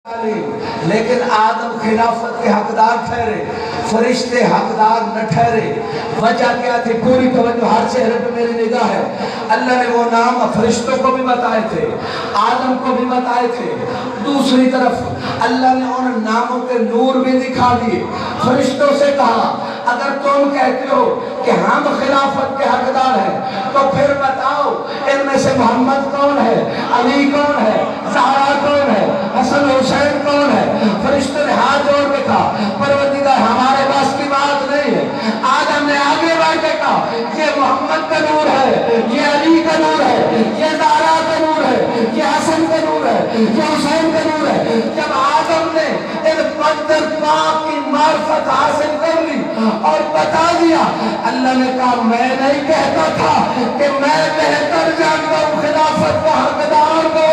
लेकिन आदम खिलाफत के हकदार ठहरे, फरिश्ते हकदार न ठहरे। वजह क्या थी? पूरी तवज्जो हर चेहरे पे मेरी निगाह है। अल्लाह ने वो नाम फरिश्तों को भी बताए थे, आदम को भी बताए थे। दूसरी तरफ अल्लाह ने उन नामों के नूर भी दिखा दिए। फरिश्तों से कहा, अगर तुम कहते हो कि हम खिलाफत के हकदार हैं तो फिर बताओ इनमें से मोहम्मद कौन है, अली कौन है, ज़हरा कौन है, हसन हुसैन कौन है? फरिश्तों ने हाथ जोड़ के कहा, परवरदिगार हमारे पास की बात नहीं है। आदम ने आगे बढ़ के कहा, ये मोहम्मद का नूर है, ये अली का नूर है, ये ज़हरा का नूर है, ये हसन का नूर है, ये हुसैन का नूर है। जब आदम ने इन पंद्रह पाक की मार्फत हासिल कर ली और बता दिया, अल्लाह ने कहा मैं नहीं कहता था कि मैं बेहतर जानता हूँ खिलाफत का हकदार को